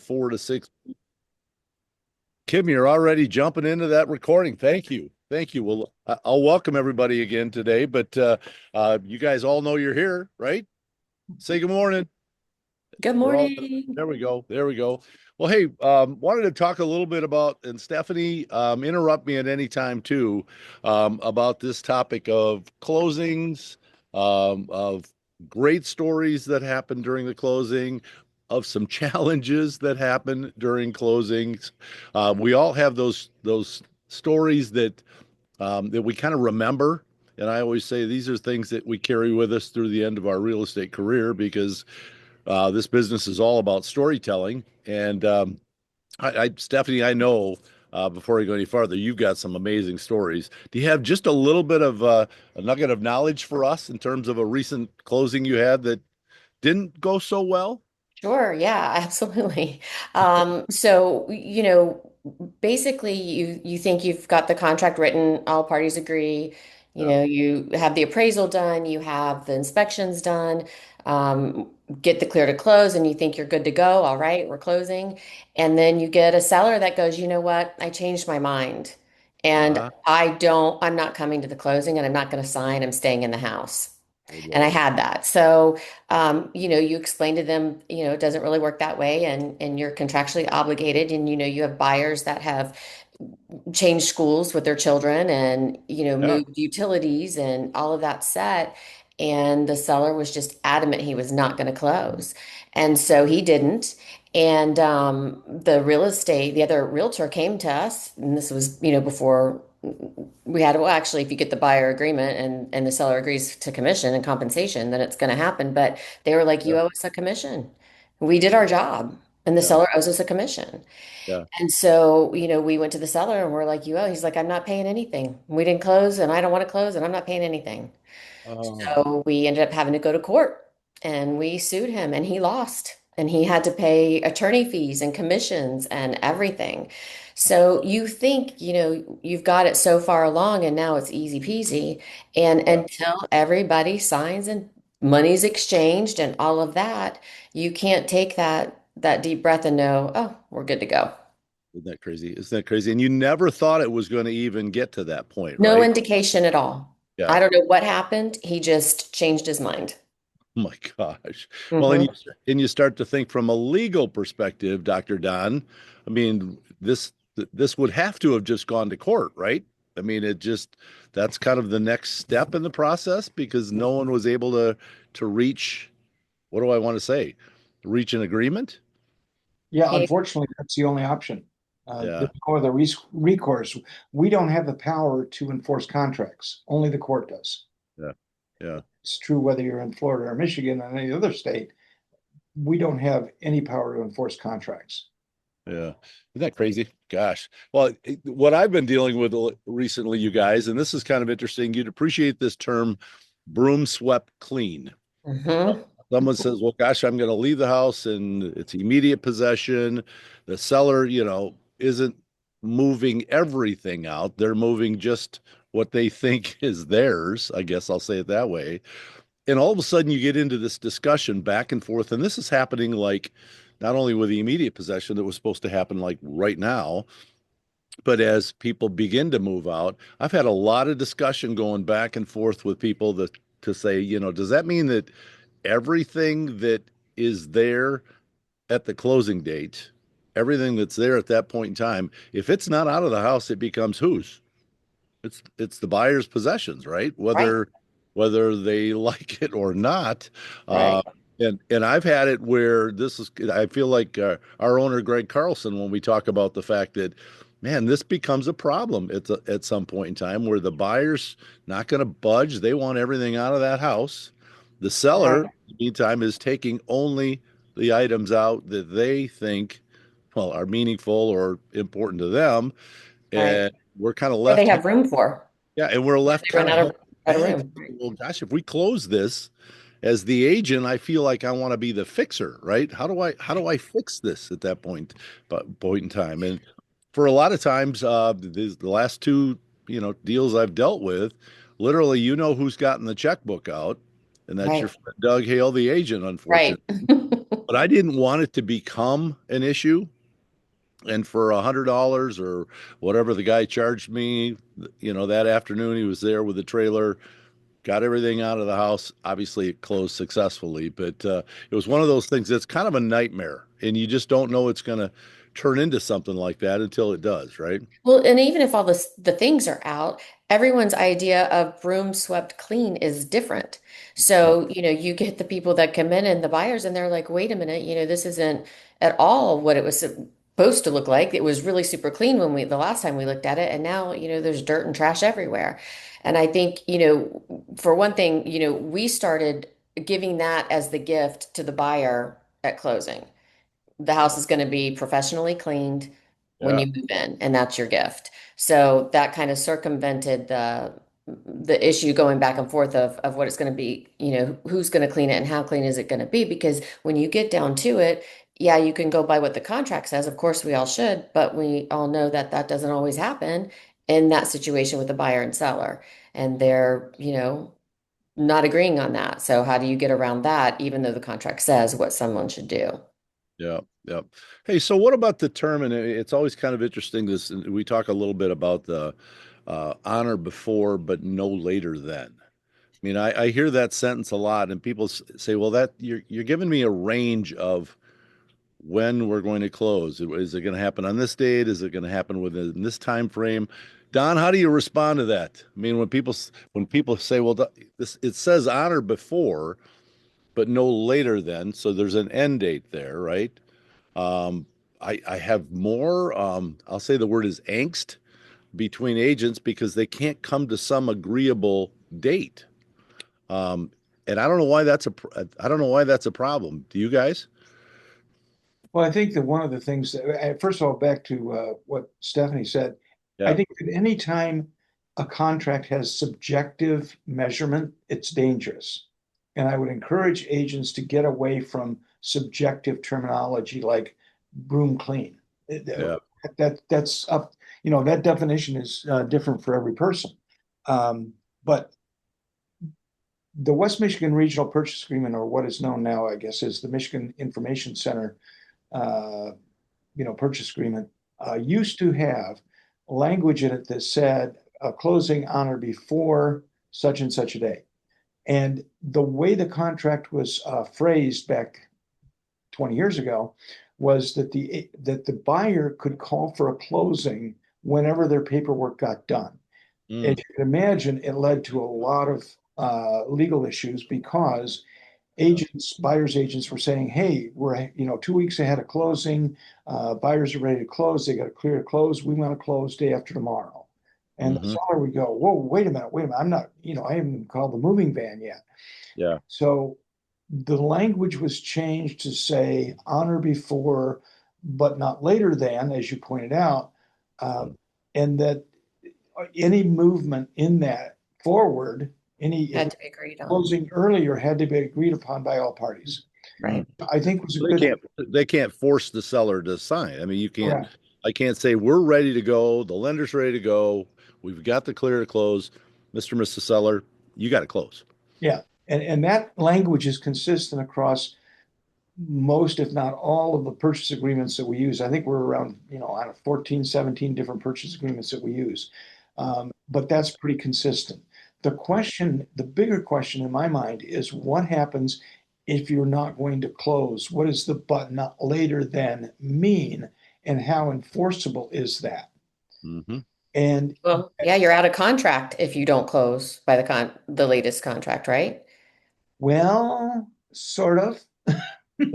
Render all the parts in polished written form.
4 to 6. Kim, you're already jumping into that recording. Thank you. Thank you. Well, I'll welcome everybody again today, but you guys all know you're here, right? Say good morning. Good We're all morning. there we go. There we go. Well, hey, wanted to talk a little bit about, and Stephanie, interrupt me at any time too, about this topic of closings, of great stories that happen during the closing, of some challenges that happen during closings. We all have those stories that we kind of remember. And I always say these are things that we carry with us through the end of our real estate career because this business is all about storytelling. And Stephanie, I know before I go any farther, you've got some amazing stories. Do you have just a little bit of a nugget of knowledge for us in terms of a recent closing you had that didn't go so well? Sure, yeah, absolutely. Basically you think you've got the contract written, all parties agree, Yeah. you have the appraisal done, you have the inspections done, get the clear to close, and you think you're good to go. All right, we're closing. And then you get a seller that goes, you know what, I changed my mind. And Uh-huh. I'm not coming to the closing and I'm not going to sign, I'm staying in the house. Oh And I boy. had that. So, you explain to them, it doesn't really work that way, and you're contractually obligated, and you have buyers that have changed schools with their children, and Yeah. moved utilities and all of that set. And the seller was just adamant he was not going to close, and so he didn't. And the other realtor came to us, and this was before we had, well, actually, if you get the buyer agreement and the seller agrees to commission and compensation, then it's going to happen. But they were like, Yeah. you owe us a commission. We did our job, and the Yeah. seller owes us a commission. Yeah. And so, we went to the seller and we're like, you owe. He's like, I'm not paying anything. We didn't close, and I don't want to close, and I'm not paying anything. Oh, So we ended up having to go to court, and we sued him, and he lost, and he had to pay attorney fees and commissions and everything. So you think, you've got it so far along, and now it's easy peasy. And yeah. until everybody signs and money's exchanged and all of that, you can't take that deep breath and know, oh, we're good to go. Isn't that crazy? Isn't that crazy? And you never thought it was going to even get to that point, No right? indication at all. Yeah. I don't know what happened. He just changed his mind. Oh my gosh. Well, Hmm. and you start to think from a legal perspective, Dr. Don. I mean, this would have to have just gone to court, right? I mean, it just that's kind of the next step in the process because no one was able to reach, what do I want to say? Reach an agreement? Yeah, Hey, unfortunately, that's the only option. Yeah, There's no other recourse. We don't have the power to enforce contracts. Only the court does. yeah, yeah, It's true whether you're in Florida or Michigan or any other state. We don't have any power to enforce contracts. yeah. Isn't that crazy? Gosh. Well, what I've been dealing with recently, you guys, and this is kind of interesting, you'd appreciate this term, broom swept clean. hmm Someone says, well, gosh, I'm going to leave the house and it's immediate possession. The seller, isn't moving everything out. They're moving just what they think is theirs. I guess I'll say it that way. And all of a sudden you get into this discussion back and forth. And this is happening like not only with the immediate possession that was supposed to happen like right now, but as people begin to move out, I've had a lot of discussion going back and forth with people that to say, does that mean that everything that is there at the closing date, everything that's there at that point in time, if it's not out of the house, it becomes whose? It's the buyer's possessions, right? Right, Whether they like it or not. Uh, right, and I've had it where this is, I feel like our owner Greg Carlson, when we talk about the fact that, man, this becomes a problem at some point in time where the buyer's not going to budge. They want everything out of that house. The seller, right, in the meantime, is taking only the items out that they think, well, are meaningful or important to them. right. And we're kind of Or they left have room for. yeah, and we're left They run kind of held out of bag. room. Right. Well, gosh, if we close this as the agent, I feel like I want to be the fixer, right? How do I fix this at that point in time? And for a lot of times, the last two, deals I've dealt with, literally, who's gotten the checkbook out, and that's your Right. friend Doug Hale, the agent, Right. unfortunately. but I didn't want it to become an issue. And for $100 or whatever the guy charged me, that afternoon he was there with the trailer, got everything out of the house. Obviously, it closed successfully, but it was one of those things that's kind of a nightmare, and you just don't know it's going to turn into something like that until it does, right? Well, and even if all the things are out, everyone's idea of broom swept clean is different. Yeah. So, you get the people that come in and the buyers, and they're like, wait a minute, this isn't at all what it was supposed to look like. It was really super clean the last time we looked at it, and now, there's dirt and trash everywhere. And I think, for one thing, we started giving that as the gift to the buyer at closing. The Yeah. house is going to be professionally cleaned when Yeah. you move in, and that's your gift. So that kind of circumvented the issue going back and forth of what it's going to be, who's going to clean it and how clean is it going to be? Because when you get down to it, yeah, you can go by what the contract says. Of course, we all should, but we all know that that doesn't always happen in that situation with the buyer and seller, and they're, not agreeing on that. So how do you get around that, even though the contract says what someone should do? Yeah. Yeah. Hey, so what about the term? And it's always kind of interesting. This we talk a little bit about the honor before, but no later than. I mean, I hear that sentence a lot, and people say, "Well, that you're giving me a range of when we're going to close. Is it going to happen on this date? Is it going to happen within this time frame?" Don, how do you respond to that? I mean, when people say, "Well, this it says honor before, but no later than," so there's an end date there, right? Um, I have more. I'll say the word is angst between agents because they can't come to some agreeable date. Um, and I don't know why that's a problem. Do you guys? Well, I think that one of the things that, first of all, back to what Stephanie said, I Yeah. think that any time a contract has subjective measurement, it's dangerous. And I would encourage agents to get away from subjective terminology like broom clean. Yeah. That's up, that definition is different for every person. But the West Michigan Regional Purchase Agreement, or what is known now, I guess, is the Michigan Information Center uh, purchase agreement, used to have language in it that said closing on or before such and such a day. And the way the contract was phrased back 20 years ago was that the buyer could call for a closing whenever their paperwork got done. As Mm, you can imagine, it led to a lot of legal issues because yeah. buyers agents were saying, hey, we're 2 weeks ahead of closing. Buyers are ready to close. They got a clear to close. We want to close day after tomorrow. And the Hmm. seller would go, whoa, wait a minute. I'm not, I haven't called the moving van yet. Yeah. So the language was changed to say honor before, but not later than, as you pointed out, uh, Mm. and that any movement in that forward, any if Had to be agreed on. closing earlier had to be agreed upon by all parties. Mm. Right. I think was a They good. can't force the seller to sign. I mean, Correct. I can't say we're ready to go, the lender's ready to go, we've got the clear to close. Mr. and Mrs. Seller, you got to close. Yeah. And that language is consistent across most, if not all, of the purchase agreements that we use. I think we're around, out of 14, 17 different purchase agreements that we use. But that's pretty consistent. The bigger question in my mind is what happens if you're not going to close? What does the but not later than mean? And how enforceable is that? Hmm. And Well, yeah, you're out of contract if you don't close by the latest contract, right? well, sort of. It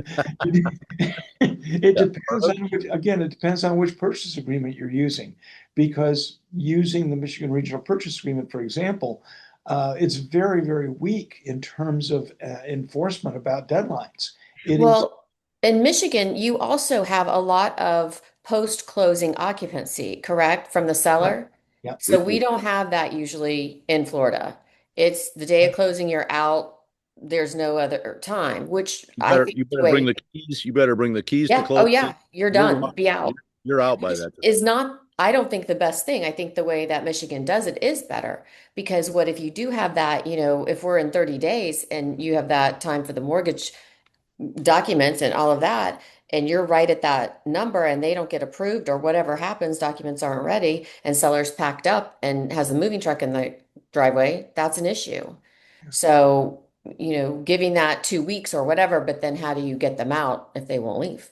Yeah. depends on it depends on which purchase agreement you're using. Because using the Michigan Regional Purchase Agreement, for example, it's very, very weak in terms of enforcement about deadlines. It is, Well, in Michigan, you also have a lot of post-closing occupancy, correct, from the yeah, seller? yeah, We So we do. don't have that usually in Florida. It's the day of closing, you're out. There's no other time, which I think You is the better bring way. the keys. You better bring the keys to Yeah. Oh, close. yeah. You're You're done. gone. Be out. You're out by Which that time. is not, I don't think the best thing. I think the way that Michigan does it is better because what if you do have that, if we're in 30 days and you have that time for the mortgage documents and all of that, and you're right at that number and they don't get approved or whatever happens, documents aren't ready and seller's packed up and has a moving truck in the driveway, that's an issue. So, giving that 2 weeks or whatever, but then how do you get them out if they won't leave?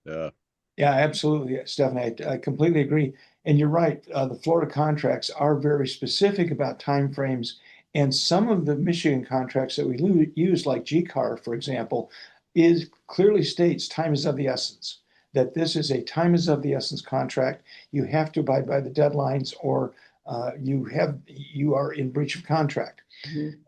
Yeah. Yeah, absolutely, Stephanie. I completely agree. And you're right. The Florida contracts are very specific about timeframes. And some of the Michigan contracts that we use, like G-Car, for example, is clearly states time is of the essence, that this is a time is of the essence contract. You have to abide by the deadlines or you are in breach of contract. Mhm.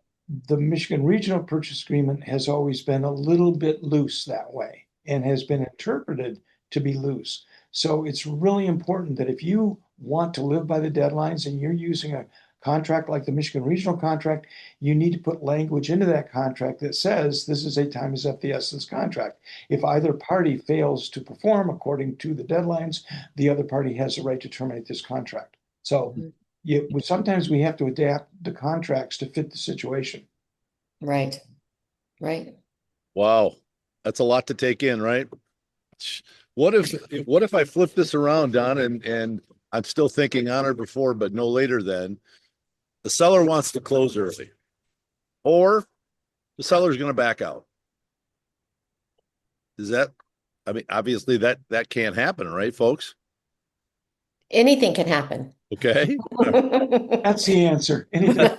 The Michigan Regional Purchase Agreement has always been a little bit loose that way and has been interpreted to be loose. So it's really important that if you want to live by the deadlines and you're using a contract like the Michigan Regional contract, you need to put language into that contract that says this is a time is of the essence contract. If either party fails to perform according to the deadlines, the other party has the right to terminate this contract. So sometimes we have to adapt the contracts to fit the situation. Right, right. Wow. That's a lot to take in, right? What if I flip this around, Don, and I'm still thinking on or before, but no later than the seller wants to close early, or the seller's going to back out. Is that, I mean, obviously that can't happen, right, folks? Anything can happen. Okay. That's the answer. Anything.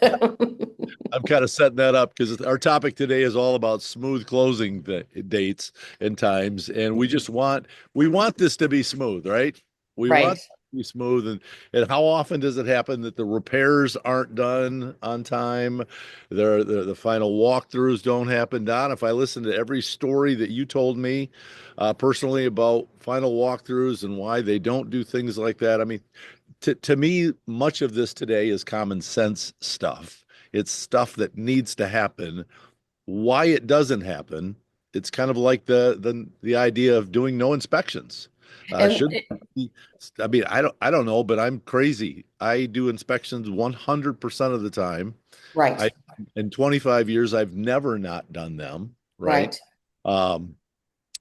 I'm kind of setting that up because our topic today is all about smooth closing dates and times, and we want this to be smooth, right? We want Right. it to be smooth, and how often does it happen that the repairs aren't done on time? The final walkthroughs don't happen. Don, if I listen to every story that you told me personally about final walkthroughs and why they don't do things like that, I mean, to me, much of this today is common sense stuff. It's stuff that needs to happen. Why it doesn't happen, it's kind of like the idea of doing no inspections. And Should be, I mean, I don't know, but I'm crazy. I do inspections 100% of the time. right, I In 25 years, I've never not done them, right? right. Um,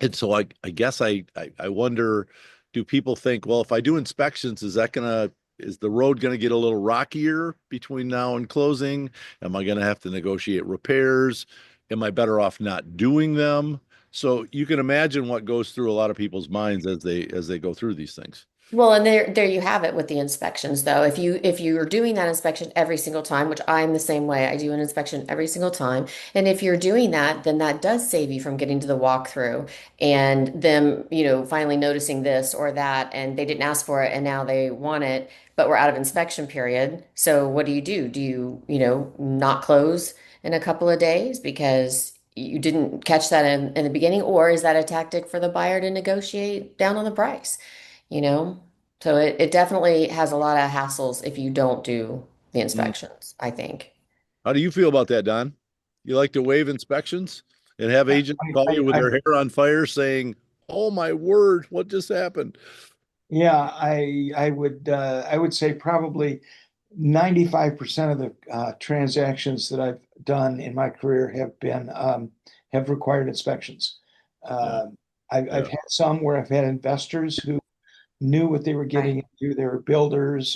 and so I guess I wonder, do people think, well, if I do inspections, is the road gonna get a little rockier between now and closing? Am I gonna have to negotiate repairs? Am I better off not doing them? So you can imagine what goes through a lot of people's minds as they go through these things. Well, and there you have it with the inspections though. If you're doing that inspection every single time, which I'm the same way, I do an inspection every single time. And if you're doing that, then that does save you from getting to the walkthrough and them, finally noticing this or that and they didn't ask for it and now they want it, but we're out of inspection period. So what do? Do you, not close in a couple of days because you didn't catch that in the beginning, or is that a tactic for the buyer to negotiate down on the price? you know? So it definitely has a lot of hassles if you don't do the Mm. inspections, I think. How do you feel about that, Don? You like to waive inspections and have I, agents call you with I, their hair on fire saying, "Oh my word, what just happened?" yeah, I would say probably 95% of the transactions that I've done in my career have required inspections. Yeah, Um, I've yeah, had some where I've had investors who knew what they were Right. getting into. They were builders,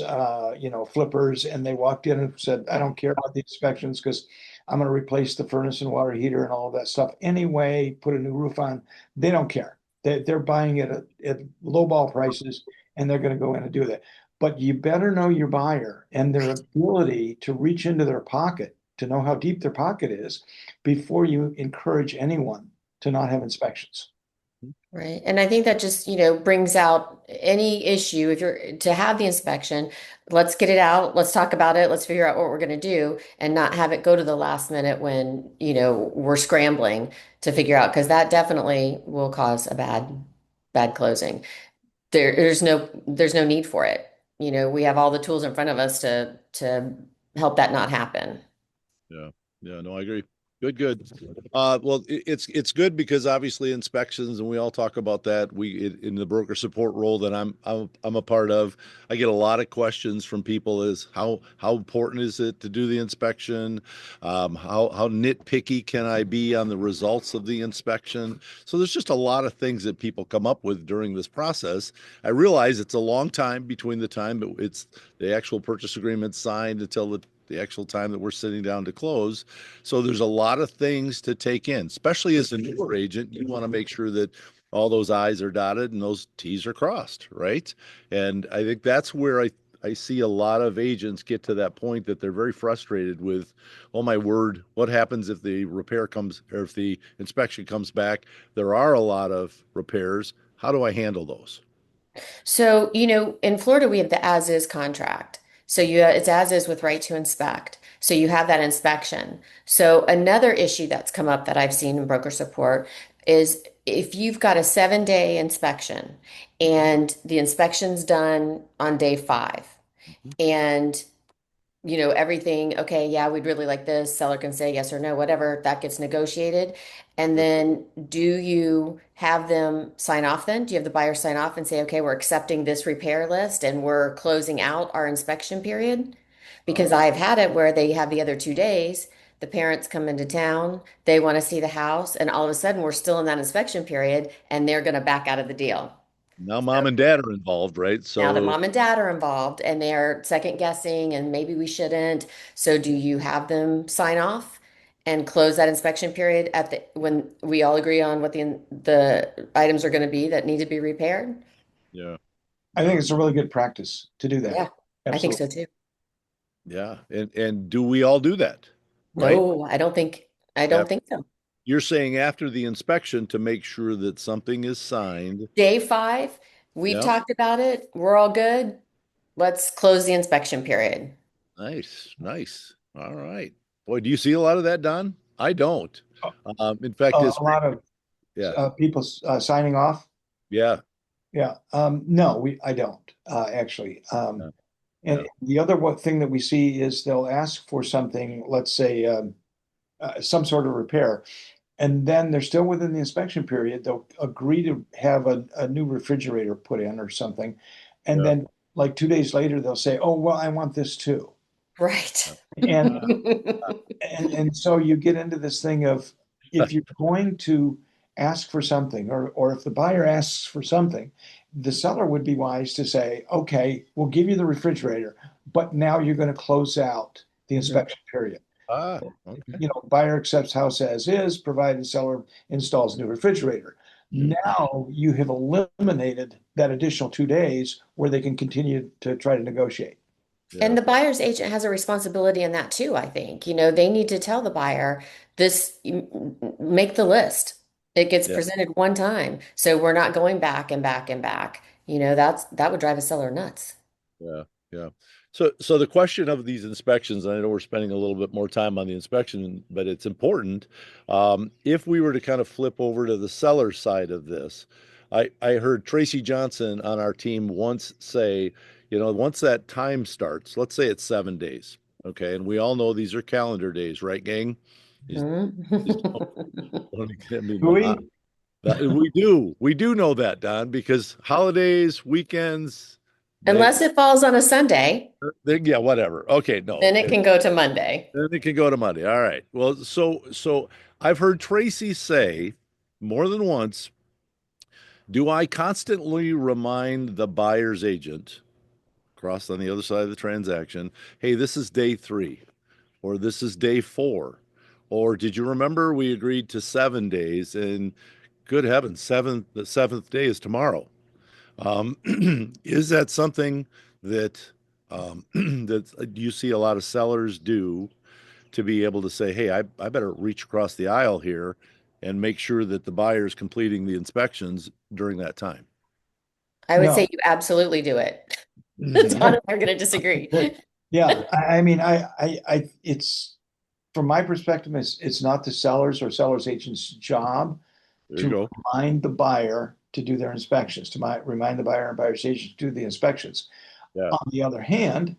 flippers, and they walked in and said, "I don't care about the inspections because I'm going to replace the furnace and water heater and all of that stuff anyway. Put a new roof on." They don't care. They're buying it at low ball prices, and they're going to go in and do that. But you better know your buyer and their ability to reach into their pocket to know how deep their pocket is before you encourage anyone to not have inspections. Right. And I think that just, brings out any issue. If you're to have the inspection, let's get it out. Let's talk about it. Let's figure out what we're going to do and not have it go to the last minute when, we're scrambling to figure out, because that definitely will cause a bad closing. There's no need for it. We have all the tools in front of us to help that not happen. yeah, yeah. No, I agree. Good, good. Well, it's good because obviously inspections, and we all talk about that. In the broker support role that I'm a part of, I get a lot of questions from people: is how important is it to do the inspection? How nitpicky can I be on the results of the inspection? So there's just a lot of things that people come up with during this process. I realize it's a long time between the time that it's the actual purchase agreement signed until the actual time that we're sitting down to close. So there's a lot of things to take in, especially as a newer agent. You want to make sure that all those I's are dotted and those T's are crossed, right? And I think that's where I see a lot of agents get to that point that they're very frustrated with, oh my word, what happens if the repair comes or if the inspection comes back? There are a lot of repairs. How do I handle those? So, in Florida, we have the as is contract. So it's as is with right to inspect. So you have that inspection. So another issue that's come up that I've seen in broker support is if you've got a 7-day inspection and the inspection's done on day 5 Mhm. and everything, okay, yeah, we'd really like this. Seller can say yes or no, whatever, that gets negotiated. And Sure. then do you have them sign off then? Do you have the buyer sign off and say, okay, we're accepting this repair list and we're closing out our inspection period? Because Uh, I've had it where they have the other 2 days, the parents come into town, they want to see the house, and all of a sudden we're still in that inspection period and they're going to back out of the deal. Now mom and dad are involved, right? Now that So mom and dad are involved and they're second guessing and maybe we shouldn't. So do you have them sign off and close that inspection period at the when we all agree on what the items are going to be that need to be repaired? yeah, I yeah, think it's a really good practice to do that. Yeah, I think Absolutely. so too. yeah. And do we all do that? Right? No, I don't After, think so. you're saying after the inspection to make sure that something is signed. Day 5, we've Yeah. talked about it. We're all good. Let's close the inspection period. Nice, nice. All right. Boy, do you see a lot of that, Don? I don't. A, In fact, a lot of yeah, people signing off. yeah, Yeah. No, I don't actually. yeah, yeah, And the other thing that we see is they'll ask for something, let's say some sort of repair, and then they're still within the inspection period. They'll agree to have a new refrigerator put in or something. And yeah. then like 2 days later, they'll say, oh, well, I want this too. Right. And and so you get into this thing of if you're going to ask for something or if the buyer asks for something, the seller would be wise to say, okay, we'll give you the refrigerator, but now you're going to close out the inspection period. Okay. Buyer accepts house as is, provided seller installs new refrigerator. Mhm. Now you have eliminated that additional 2 days where they can continue to try to negotiate. Yeah, And the buyer's agent has a responsibility in that too, I think. They need to tell the buyer this, make the list. It gets yeah. presented one time. So we're not going back and back and back. That would drive a seller nuts. Yeah, yeah. So the question of these inspections, and I know we're spending a little bit more time on the inspection, but it's important. If we were to kind of flip over to the seller side of this, I heard Tracy Johnson on our team once say, once that time starts, let's say it's 7 days, okay, and we all know these are calendar days, right, gang? These, these Mhm. don't get me, Louis, we do know that, Don, because holidays, weekends, they Unless it falls on a Sunday, yeah, whatever. Okay, no. then it can go to Monday. Then it can go to Monday. All right. Well, so I've heard Tracy say more than once, do I constantly remind the buyer's agent across on the other side of the transaction, hey, this is day 3 or this is day 4? Or did you remember we agreed to 7 days and good heavens, the seventh day is tomorrow. Um, is that something that that you see a lot of sellers do to be able to say, hey, I better reach across the aisle here and make sure that the buyer is completing the inspections during that time? I would say no. you absolutely do it. Hmm. Todd and I are going to disagree. Yeah, I mean, it's from my perspective, it's not the seller's or seller's agent's job There you to go. remind the buyer to do their inspections, remind the buyer and buyer's agent to do the inspections. Yeah. On the other hand,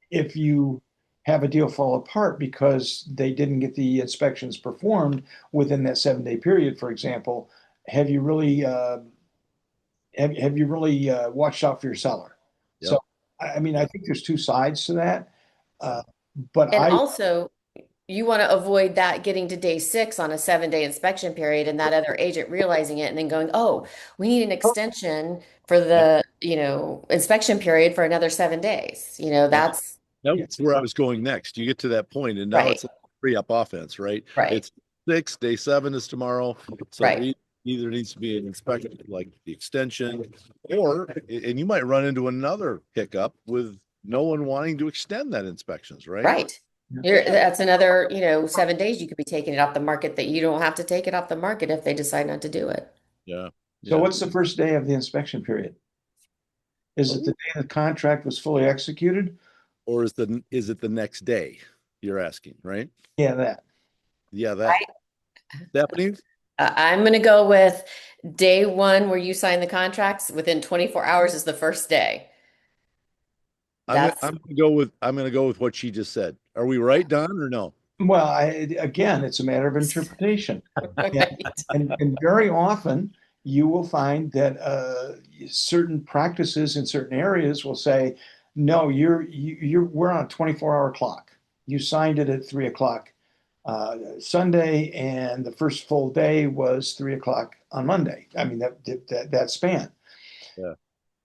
if you have a deal fall apart because they didn't get the inspections performed within that 7 day period, for example, have you really have you really watched out for your seller? So, Yep. I mean, I Yep. think there's two sides to that. Yeah. Uh, but And I, also, you want to avoid that getting to day 6 on a 7-day inspection period and that other agent realizing it and then going, oh, we need an extension for Yep. the, inspection period for another 7 days. Yep. That's That's where I was going next. You get to that point, and now right, it's a free up offense, right? right, It's six, day seven is tomorrow. So there right, either needs to be an inspection, like the extension, or, and you might run into another hiccup with no one wanting to extend that inspections, right? right. That's another, 7 days you could be taking it off the market that you don't have to take it off the market if they decide not to do it. Yeah. so Yeah. what's the first day of the inspection period? Is it the Oh, day the contract was fully executed? or is it the next day? You're asking, right? Yeah, that. Yeah, that. Stephanie, I'm going to go with day 1 where you sign the contracts within 24 hours is the first day. That's I'm gonna go with what she just said. Are we right, Don, or no? Well, again, it's a matter of interpretation. And, right. and very often you will find that certain practices in certain areas will say, no, we're on a 24-hour clock. You signed it at 3 o'clock Sunday, and the first full day was 3 o'clock on Monday. I mean, that span. Yeah.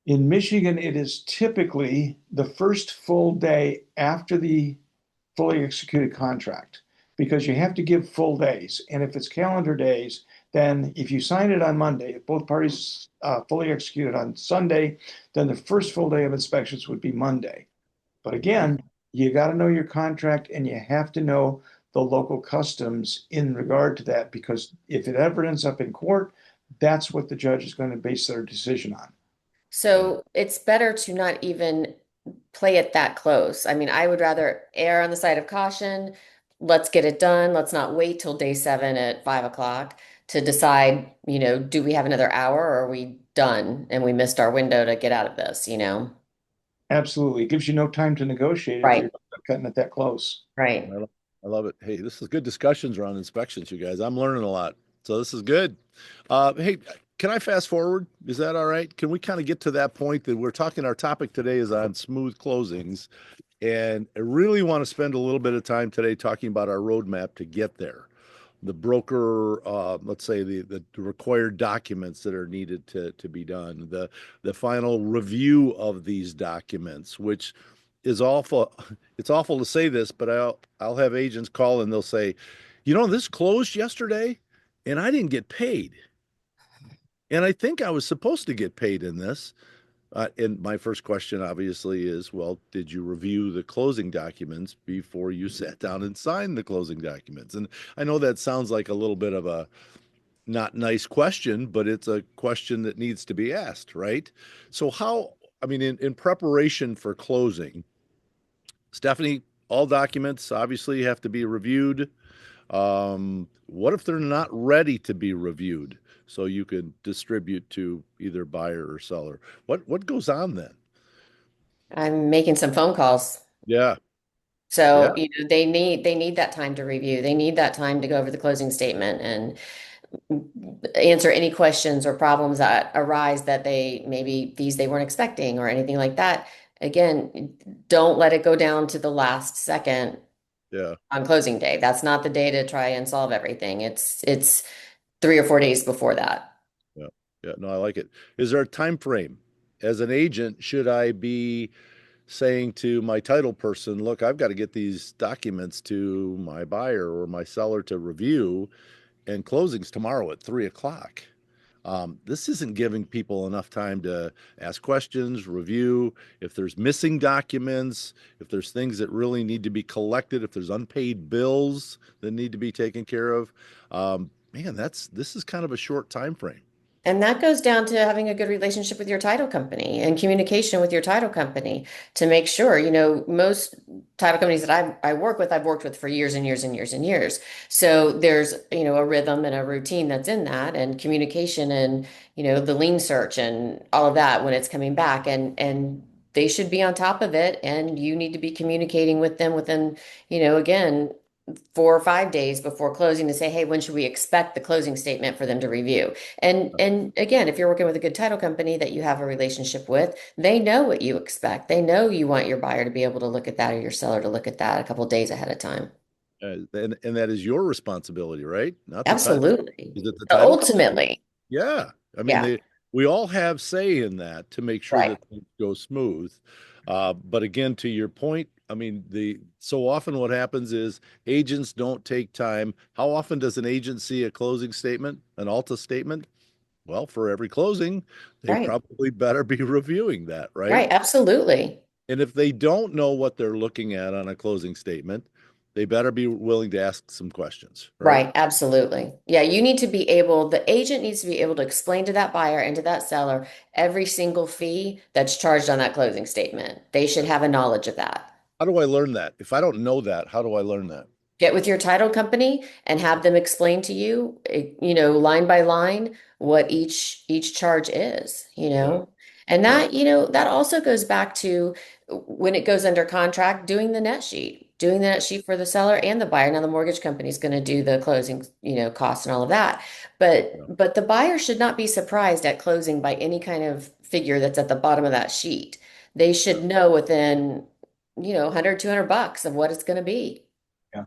In Michigan, it is typically the first full day after the fully executed contract because you have to give full days. And if it's calendar days, then if you sign it on Monday, if both parties fully executed on Sunday, then the first full day of inspections would be Monday. But again, you got to know your contract and you have to know the local customs in regard to that because if it ever ends up in court, that's what the judge is going to base their decision on. Yeah. So it's better to not even play it that close. I mean, I would rather err on the side of caution. Let's get it done. Let's not wait till day 7 at 5 o'clock to decide, do we have another hour or are we done and we missed our window to get out of this? Absolutely. It gives you no time to negotiate if Right, you're cutting it that close. right. I love it. Hey, this is good discussions around inspections, you guys. I'm learning a lot. So this is good. Hey, can I fast forward? Is that all right? Can we kind of get to that point that we're talking, our topic today is on smooth closings. And I really want to spend a little bit of time today talking about our roadmap to get there. The broker, let's say the required documents that are needed to be done, the final review of these documents, which is awful. It's awful to say this, but I'll have agents call and they'll say, this closed yesterday and I didn't get paid. And I think I was supposed to get paid in this. And my first question obviously is, well, did you review the closing documents before you sat down and signed the closing documents? And I know that sounds like a little bit of a not nice question, but it's a question that needs to be asked, right? So I mean, in preparation for closing, Stephanie, all documents obviously have to be reviewed. What if they're not ready to be reviewed? So you can distribute to either buyer or seller. What goes on then? I'm making some phone calls. Yeah, yeah, So, they need that time to review. They need that time to go over the closing statement and answer any questions or problems that arise that maybe fees they weren't expecting or anything like that. Again, don't let it go down to the last second yeah, on closing day. That's not the day to try and solve everything. It's 3 or 4 days before that. yeah, yeah. No, I like it. Is there a time frame? As an agent, should I be saying to my title person, look, I've got to get these documents to my buyer or my seller to review, and closing's tomorrow at 3 o'clock. This isn't giving people enough time to ask questions, review. If there's missing documents, if there's things that really need to be collected, if there's unpaid bills that need to be taken care of, man, this is kind of a short time frame. And that goes down to having a good relationship with your title company and communication with your title company to make sure, most title companies that I work with, I've worked with for years and years and years and years. So there's, a rhythm and a routine that's in that and communication and, the lien search and all of that when it's coming back. And they should be on top of it, and you need to be communicating with them within, again, 4 or 5 days before closing to say, hey, when should we expect the closing statement for them to review? And again, if you're working with a good title company that you have a relationship with, they know what you expect. They know you want your buyer to be able to look at that or your seller to look at that a couple of days ahead of time. And that is your responsibility, right? Not the title. Absolutely. Is it the title company? Ultimately, Yeah. I mean, yeah, we all have say in that to make sure right. that things go smooth. But again, to your point, I mean, so often what happens is agents don't take time. How often does an agent see a closing statement, an Alta statement? Well, for every closing, they Right. probably better be reviewing that, right? Right. Absolutely. And if they don't know what they're looking at on a closing statement, they better be willing to ask some questions, right? Right. Absolutely. Yeah. You need to be able, the agent needs to be able to explain to that buyer and to that seller every single fee that's charged on that closing statement. They should have a knowledge of that. How do I learn that? If I don't know that, how do I learn that? Get with your title company and have them explain to you, line by line what each charge is, Yeah, And yeah, that also goes back to when it goes under contract, doing the net sheet for the seller and the buyer. Now the mortgage company is going to do the closing, costs and all of that. yeah, But the buyer should not be surprised at closing by any kind of figure that's at the bottom of that sheet. They yeah. should know within, 100, $200 of what it's going to be. Yeah,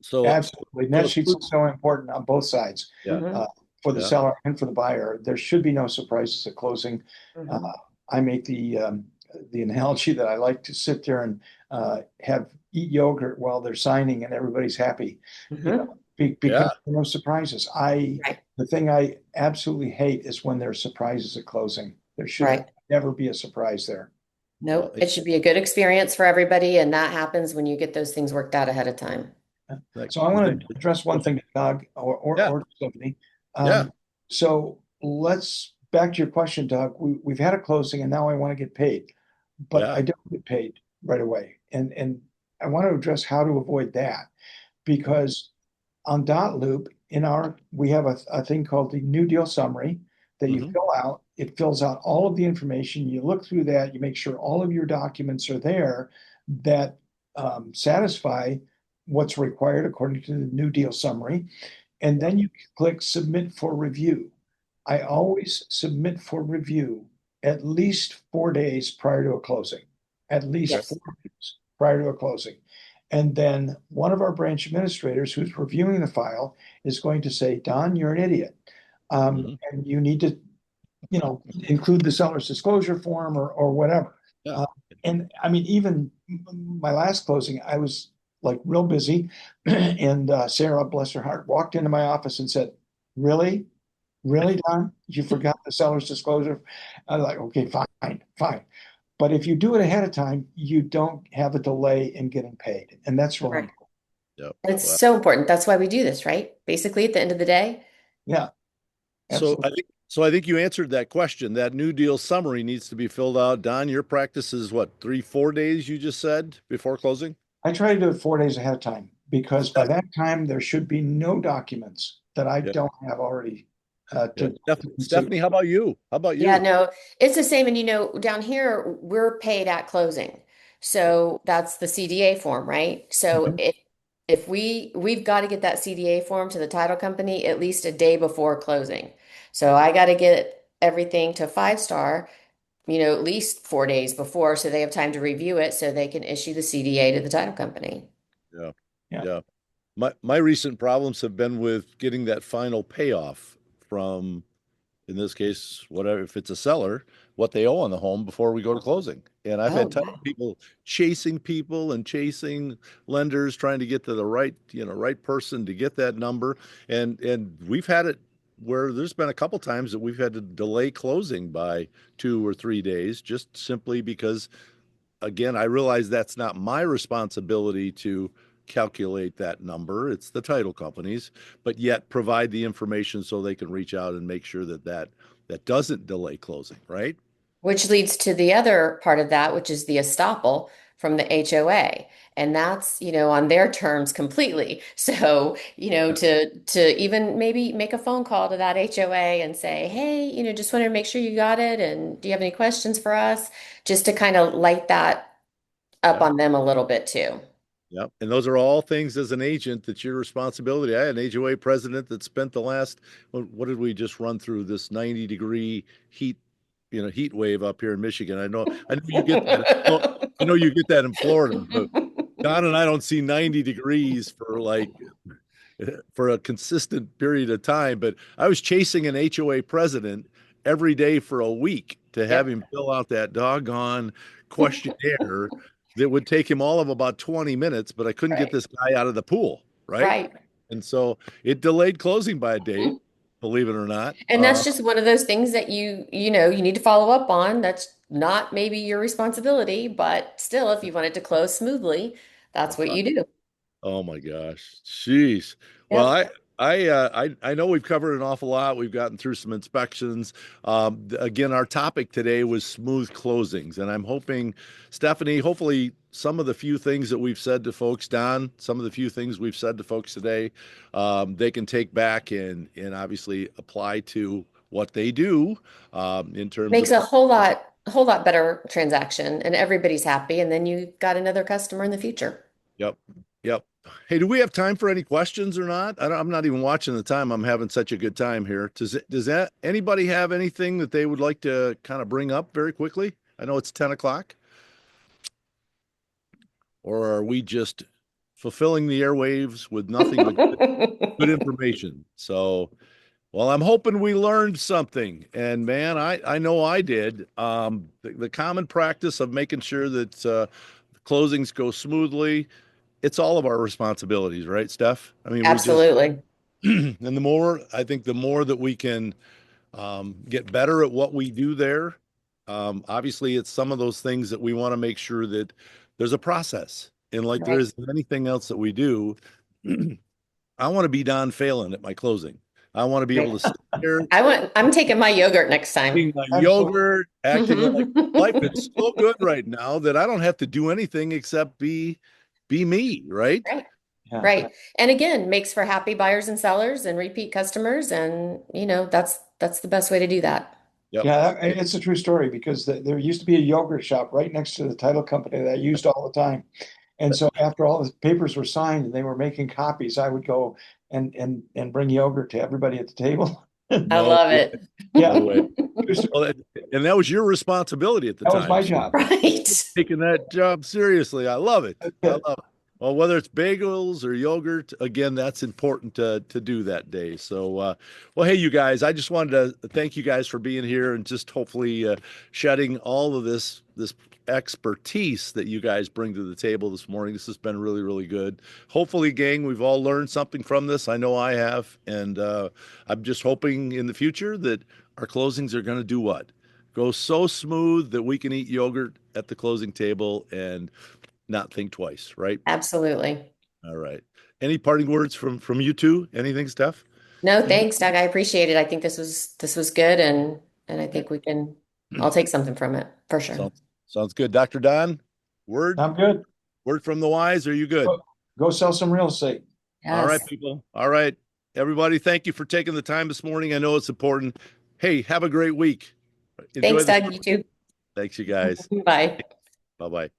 So, absolutely. so Net the sheets are so important on both sides, yeah, Hmm. uh, for the yeah, seller and for the buyer. There should be no surprises at closing. Uh, Hmm. I make the analogy that I like to sit there and have eat yogurt while they're signing and everybody's happy, Hmm. because yeah. there are no surprises. Right, The thing I absolutely hate is when there are surprises at closing. There should right. never be a surprise there. Well, Nope. It should be a good experience for everybody, and that happens when you get those things worked out ahead of time. like, So I want to address one thing to Doug yeah, or Stephanie. yeah, So let's back to your question, Doug. We've had a closing and now I want to get paid, but yeah. I don't get paid right away. And I want to address how to avoid that because on Dot Loop we have a thing called the New Deal Summary that you Hmm. fill out. It fills out all of the information. You look through that. You make sure all of your documents are there that satisfy what's required according to the New Deal Summary, and then you click Submit for Review. I always submit for review at least 4 days prior to a closing, at least Yes. 4 days prior to a closing. And then one of our branch administrators who's reviewing the file is going to say, Don, you're an idiot. Hmm. And you need to, include the seller's disclosure form or whatever. Yeah. Uh, and I mean, even my last closing, I was like real busy. And Sarah, bless her heart, walked into my office and said, Really? Really, Don? You forgot the seller's disclosure? I was like, okay, fine, fine. But if you do it ahead of time, you don't have a delay in getting paid. And that's really Right. important. Yeah. And it's Well, so important. That's why we do this, right? Basically, at the end of the day. Yeah, so absolutely. I think you answered that question. That New Deal summary needs to be filled out. Don, your practice is what, 3, 4 days you just said before closing? I try to do it 4 days ahead of time because by that time there should be no documents that I Yeah. don't have already Yeah. to consider. Stephanie, how about you? How about Yeah, you? no, it's the same. And down here, we're paid at closing. So that's the CDA form, right? So Mhm. if we've got to get that CDA form to the title company at least a day before closing. So I got to get everything to Five Star, at least 4 days before, so they have time to review it so they can issue the CDA to the title company. Yeah. Yeah. Yeah. My recent problems have been with getting that final payoff from, in this case, whatever, if it's a seller, what they owe on the home before we go to closing. And I've Oh, had title people chasing people and chasing lenders trying to get to the right, right person to get that number. And we've had it where there's been a couple times that we've had to delay closing by 2 or 3 days just simply because, again, I realize that's not my responsibility to calculate that number. It's the title companies, but yet provide the information so they can reach out and make sure that doesn't delay closing, right? which leads to the other part of that, which is the estoppel from the HOA. And that's, on their terms completely. So, to even maybe make a phone call to that HOA and say, hey, just want to make sure you got it. And do you have any questions for us? Just to kind of light that up Yep. on them a little bit too. Yep. And those are all things as an agent that's your responsibility. I had an HOA president that spent the last, what did we just run through this 90-degree heat, heat wave up here in Michigan. I know you get that. I know you get that in Florida, but Don and I don't see 90 degrees for a consistent period of time. But I was chasing an HOA president every day for a week to have Yep. him fill out that doggone questionnaire that would take him all of about 20 minutes, but I couldn't get Right. this guy out of the pool, right? Right. And so it delayed closing by a day, believe it or not. And that's just one of those things that you need to follow up on. That's not maybe your responsibility, but still, if you want it to close smoothly, that's what you do. Oh my gosh. Jeez. Well, Yep. I know we've covered an awful lot. We've gotten through some inspections. Again, our topic today was smooth closings, and I'm hoping, Stephanie, hopefully some of the few things that we've said to folks, Don, some of the few things we've said to folks today, they can take back and obviously apply to what they do in terms Makes of. a whole lot better transaction and everybody's happy. And then you got another customer in the future. Yep. Yep. Hey, do we have time for any questions or not? I'm not even watching the time. I'm having such a good time here. Does that anybody have anything that they would like to kind of bring up very quickly? I know it's 10 o'clock. Or are we just fulfilling the airwaves with nothing but good information? So, well, I'm hoping we learned something. And man, I know I did. The common practice of making sure that closings go smoothly, it's all of our responsibilities, right, Steph? I mean, we just, Absolutely. and I think the more that we can get better at what we do there, obviously, it's some of those things that we want to make sure that there's a process. And like there Right. is anything else that we do, I want to be Don Phelan at my closing. I want to be able Right. to sit there I'm taking my yogurt next time. eating my Absolutely. yogurt, acting like life is so good right now that I don't have to do anything except be me, right? Right. Yeah. Right. And again, makes for happy buyers and sellers and repeat customers. And, that's the best way to do that. Yep. Yeah, it's a true story because there used to be a yogurt shop right next to the title company that I used all the time. And so after all the papers were signed and they were making copies, I would go and bring yogurt to everybody at the table. I No, love it. Yeah, no way. true story. Well, and that was your responsibility at the That was my time. So job. Right. taking that job seriously. I love it. That's I good. love it. Well, whether it's bagels or yogurt, again, that's important to do that day. So, well, hey, you guys, I just wanted to thank you guys for being here and just hopefully shedding all of this expertise that you guys bring to the table this morning. This has been really, really good. Hopefully, gang, we've all learned something from this. I know I have, and I'm just hoping in the future that our closings are going to do what? Go so smooth that we can eat yogurt at the closing table and not think twice, right? Absolutely. All right. Any parting words from you two? Anything, Steph? No, thanks, Doug. I appreciate it. I think this was good and I think I'll take something from it for sure. Sounds good. Dr. Don, word I'm good. word from the wise. Are you good? Go sell some real estate. All right, Yes. people. All right. Everybody, thank you for taking the time this morning. I know it's important. Hey, have a great week. Enjoy Thanks, Doug. You too. Thanks, you guys. Bye. Bye-bye.